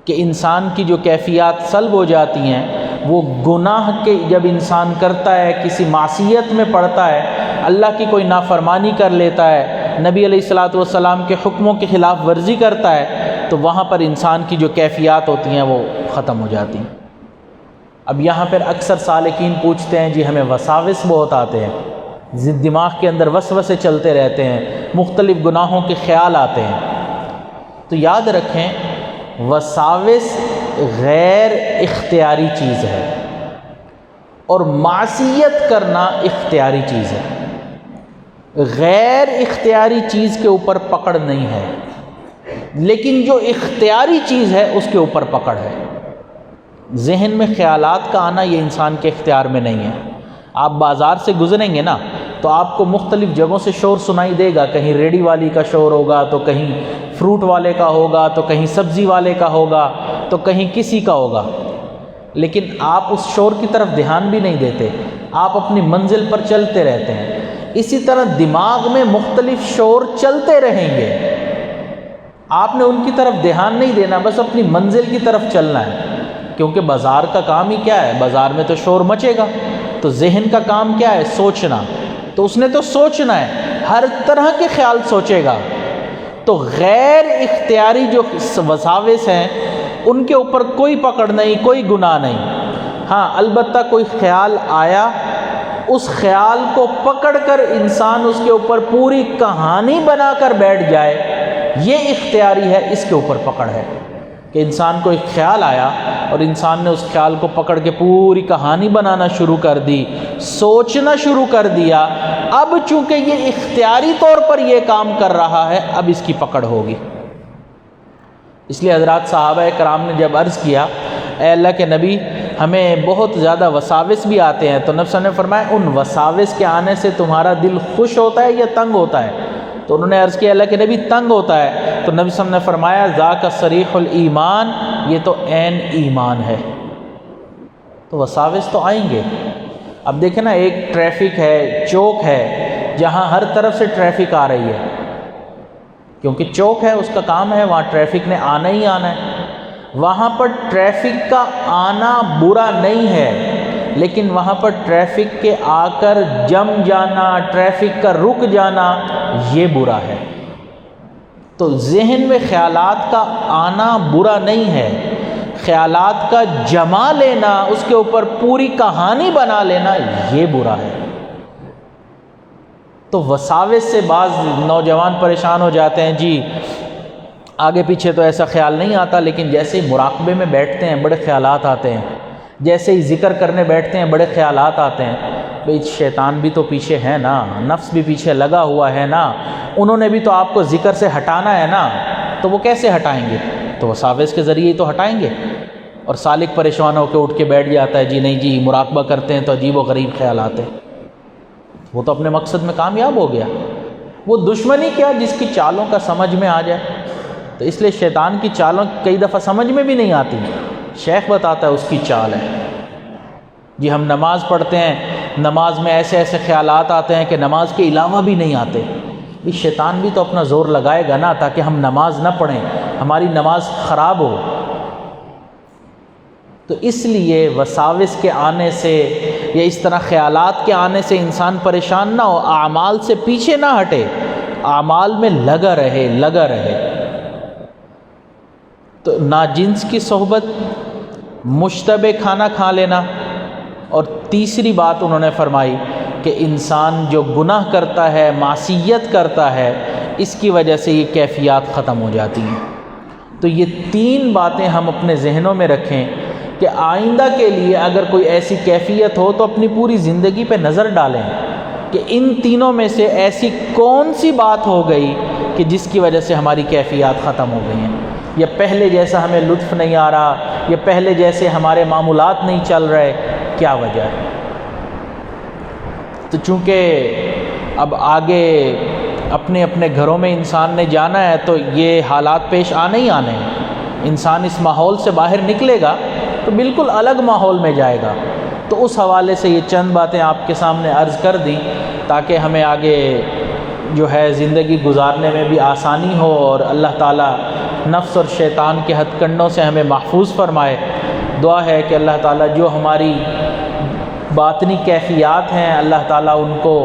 کہ انسان کی جو کیفیات سلب ہو جاتی ہیں وہ گناہ کے جب انسان کرتا ہے، کسی معصیت میں پڑتا ہے، اللہ کی کوئی نافرمانی کر لیتا ہے، نبی علیہ الصلاۃ والسلام کے حکموں کی خلاف ورزی کرتا ہے، تو وہاں پر انسان کی جو کیفیات ہوتی ہیں وہ ختم ہو جاتی ہیں۔ اب یہاں پر اکثر سالکین پوچھتے ہیں جی ہمیں وساوس بہت آتے ہیں، دماغ کے اندر وسوسے چلتے رہتے ہیں، مختلف گناہوں کے خیال آتے ہیں۔ تو یاد رکھیں وساوس غیر اختیاری چیز ہے اور معصیت کرنا اختیاری چیز ہے۔ غیر اختیاری چیز کے اوپر پکڑ نہیں ہے، لیکن جو اختیاری چیز ہے اس کے اوپر پکڑ ہے۔ ذہن میں خیالات کا آنا یہ انسان کے اختیار میں نہیں ہے۔ آپ بازار سے گزریں گے نا تو آپ کو مختلف جگہوں سے شور سنائی دے گا، کہیں ریڑھی والی کا شور ہوگا تو کہیں فروٹ والے کا ہوگا تو کہیں سبزی والے کا ہوگا تو کہیں کسی کا ہوگا، لیکن آپ اس شور کی طرف دھیان بھی نہیں دیتے، آپ اپنی منزل پر چلتے رہتے ہیں۔ اسی طرح دماغ میں مختلف شور چلتے رہیں گے، آپ نے ان کی طرف دھیان نہیں دینا، بس اپنی منزل کی طرف چلنا ہے، کیونکہ بازار کا کام ہی کیا ہے، بازار میں تو شور مچے گا، تو ذہن کا کام کیا ہے، سوچنا، تو اس نے تو سوچنا ہے، ہر طرح کے خیال سوچے گا۔ تو غیر اختیاری جو وساوس ہیں ان کے اوپر کوئی پکڑ نہیں، کوئی گناہ نہیں۔ ہاں البتہ کوئی خیال آیا، اس خیال کو پکڑ کر انسان اس کے اوپر پوری کہانی بنا کر بیٹھ جائے، یہ اختیاری ہے، اس کے اوپر پکڑ ہے کہ انسان کو ایک خیال آیا اور انسان نے اس خیال کو پکڑ کے پوری کہانی بنانا شروع کر دی، سوچنا شروع کر دیا۔ اب چونکہ یہ اختیاری طور پر یہ کام کر رہا ہے، اب اس کی پکڑ ہوگی۔ اس لیے حضرات صحابہ کرام نے جب عرض کیا اے اللہ کے نبی ہمیں بہت زیادہ وساوس بھی آتے ہیں، تو نبی صلی اللہ علیہ وسلم نے فرمایا ان وساوس کے آنے سے تمہارا دل خوش ہوتا ہے یا تنگ ہوتا ہے؟ تو انہوں نے عرض کیا اللہ کے نبی تنگ ہوتا ہے، تو نبی صلی اللہ علیہ وسلم نے فرمایا ذاک صریح الایمان، یہ تو عین ایمان ہے۔ تو وساوس تو آئیں گے۔ اب دیکھیں نا، ایک ٹریفک ہے، چوک ہے، جہاں ہر طرف سے ٹریفک آ رہی ہے، کیونکہ چوک ہے، اس کا کام ہے، وہاں ٹریفک نے آنا ہی آنا ہے۔ وہاں پر ٹریفک کا آنا برا نہیں ہے، لیکن وہاں پر ٹریفک کے آ کر جم جانا، ٹریفک کا رک جانا، یہ برا ہے۔ تو ذہن میں خیالات کا آنا برا نہیں ہے، خیالات کا جما لینا، اس کے اوپر پوری کہانی بنا لینا، یہ برا ہے۔ تو وساوس سے بعض نوجوان پریشان ہو جاتے ہیں، جی آگے پیچھے تو ایسا خیال نہیں آتا، لیکن جیسے ہی مراقبے میں بیٹھتے ہیں بڑے خیالات آتے ہیں، جیسے ہی ذکر کرنے بیٹھتے ہیں بڑے خیالات آتے ہیں۔ بھئی شیطان بھی تو پیچھے ہے نا، نفس بھی پیچھے لگا ہوا ہے نا، انہوں نے بھی تو آپ کو ذکر سے ہٹانا ہے نا، تو وہ کیسے ہٹائیں گے؟ تو وساوس کے ذریعے ہی تو ہٹائیں گے۔ اور سالک پریشان ہو کے اٹھ کے بیٹھ جاتا ہے، جی نہیں جی مراقبہ کرتے ہیں تو عجیب و غریب خیالات ہیں، وہ تو اپنے مقصد میں کامیاب ہو گیا۔ وہ دشمنی کیا جس کی چالوں کا سمجھ میں آ جائے۔ تو اس لیے شیطان کی چالوں کئی دفعہ سمجھ میں بھی نہیں آتی، شیخ بتاتا ہے اس کی چال ہے۔ جی ہم نماز پڑھتے ہیں، نماز میں ایسے ایسے خیالات آتے ہیں کہ نماز کے علاوہ بھی نہیں آتے، بھی شیطان بھی تو اپنا زور لگائے گا نا تاکہ ہم نماز نہ پڑھیں، ہماری نماز خراب ہو۔ تو اس لیے وساوس کے آنے سے یا اس طرح خیالات کے آنے سے انسان پریشان نہ ہو، اعمال سے پیچھے نہ ہٹے، اعمال میں لگا رہے۔ تو ناجنس کی صحبت، مشتبہ کھانا کھا لینا، اور تیسری بات انہوں نے فرمائی کہ انسان جو گناہ کرتا ہے، معصیت کرتا ہے، اس کی وجہ سے یہ کیفیات ختم ہو جاتی ہیں۔ تو یہ تین باتیں ہم اپنے ذہنوں میں رکھیں کہ آئندہ کے لیے اگر کوئی ایسی کیفیت ہو تو اپنی پوری زندگی پہ نظر ڈالیں کہ ان تینوں میں سے ایسی کون سی بات ہو گئی کہ جس کی وجہ سے ہماری کیفیات ختم ہو گئی ہیں، یا پہلے جیسا ہمیں لطف نہیں آ رہا، یا پہلے جیسے ہمارے معمولات نہیں چل رہے، کیا وجہ ہے؟ تو چونکہ اب آگے اپنے اپنے گھروں میں انسان نے جانا ہے تو یہ حالات پیش آنے ہی آنے ہیں۔ انسان اس ماحول سے باہر نکلے گا تو بالکل الگ ماحول میں جائے گا۔ تو اس حوالے سے یہ چند باتیں آپ کے سامنے عرض کر دیں تاکہ ہمیں آگے جو ہے زندگی گزارنے میں بھی آسانی ہو، اور اللہ تعالیٰ نفس اور شیطان کے ہتھ کنڈوں سے ہمیں محفوظ فرمائے۔ دعا ہے کہ اللہ تعالیٰ جو ہماری باطنی کیفیات ہیں اللہ تعالیٰ ان کو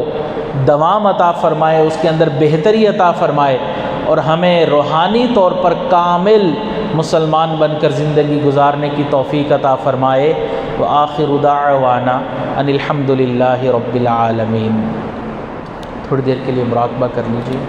دوام عطا فرمائے، اس کے اندر بہتری عطا فرمائے، اور ہمیں روحانی طور پر کامل مسلمان بن کر زندگی گزارنے کی توفیق عطا فرمائے۔ وآخر دعوانا ان الحمد للہ رب العالمین۔ تھوڑی دیر کے لیے مراقبہ کر لیجیے۔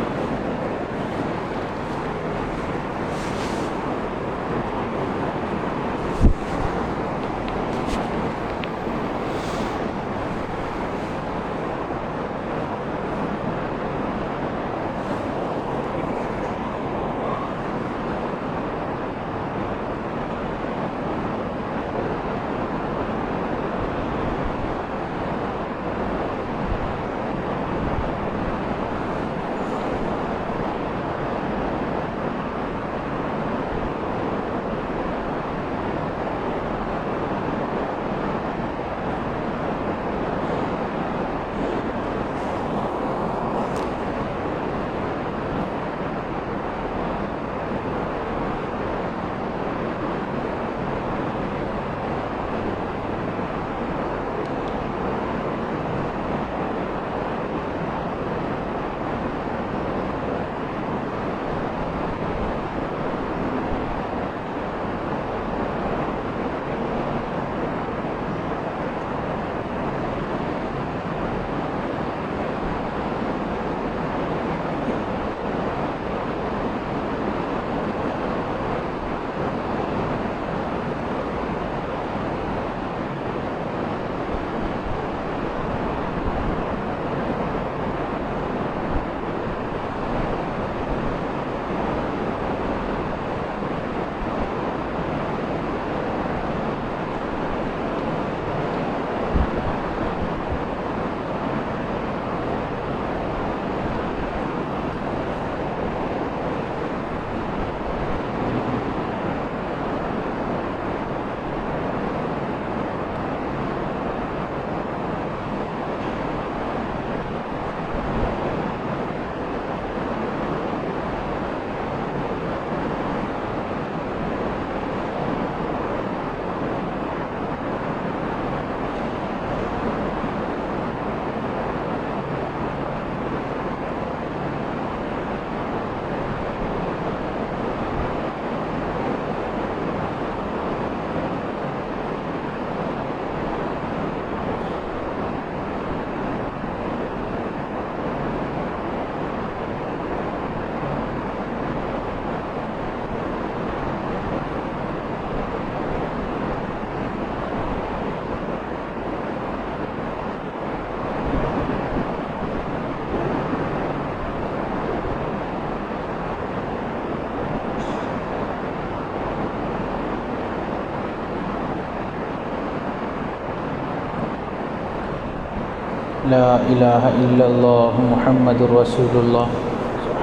لا الہ الا اللہ محمد رسول اللہ۔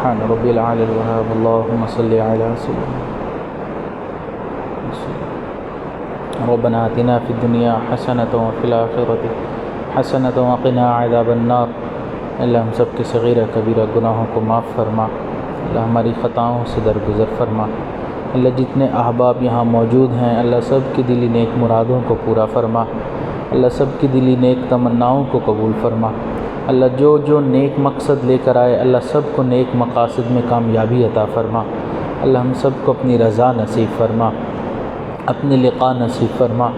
سبحان ربی العلی الوہاب اللہم صلی علی سیدنا ربنا آتنا فی الدنیا حسنۃ وفی الآخرۃ حسنۃ وقنا عذاب النار۔ اللہ ہم سب کے صغیرہ کبیرہ گناہوں کو معاف فرما، اللہ ہماری خطاؤں سے درگزر فرما۔ اللہ جتنے احباب یہاں موجود ہیں اللہ سب کی دلی نیک مرادوں کو پورا فرما، اللہ سب کی دلی نیک تمناؤں کو قبول فرما۔ اللہ جو جو نیک مقصد لے کر آئے اللہ سب کو نیک مقاصد میں کامیابی عطا فرما۔ اللہ ہم سب کو اپنی رضا نصیب فرما، اپنی لقاء نصیب فرما،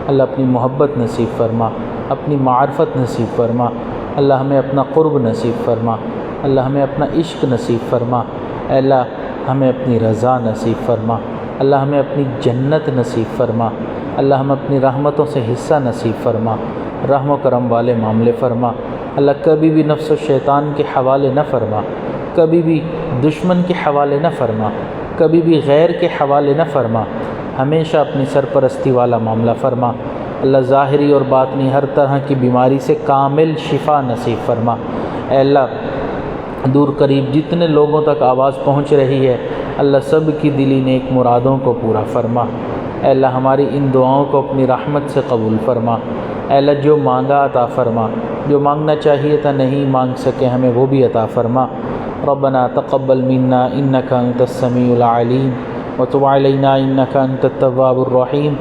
اللہ اپنی محبت نصیب فرما، اپنی معرفت نصیب فرما۔ اللہ ہمیں اپنا قرب نصیب فرما، اللہ ہمیں اپنا عشق نصیب فرما، اے اللہ ہمیں اپنی رضا نصیب فرما، اللہ ہمیں اپنی جنت نصیب فرما، اللہ ہمیں اپنی رحمتوں سے حصہ نصیب فرما، رحم و کرم والے معاملے فرما۔ اللہ کبھی بھی نفس و شیطان کے حوالے نہ فرما، کبھی بھی دشمن کے حوالے نہ فرما، کبھی بھی غیر کے حوالے نہ فرما، ہمیشہ اپنی سرپرستی والا معاملہ فرما۔ اللہ ظاہری اور باطنی ہر طرح کی بیماری سے کامل شفا نصیب فرما۔ اے اللہ دور قریب جتنے لوگوں تک آواز پہنچ رہی ہے اللہ سب کی دلی نیک مرادوں کو پورا فرما۔ اے اللہ ہماری ان دعاؤں کو اپنی رحمت سے قبول فرما۔ اے اللہ جو مانگا عطا فرما، جو مانگنا چاہیے تھا نہیں مانگ سکے ہمیں وہ بھی عطا فرما۔ ربنا تقبل منا انک انت السمیع العلیم وتب علینا انک انت التواب الرحیم۔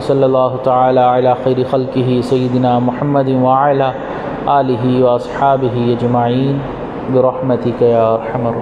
صلی اللہ تعالی علی خیر خلقہ سیدنا محمد وعلی آلہ واصحابہ اجمعین برحمتک یا ارحم الراحمین۔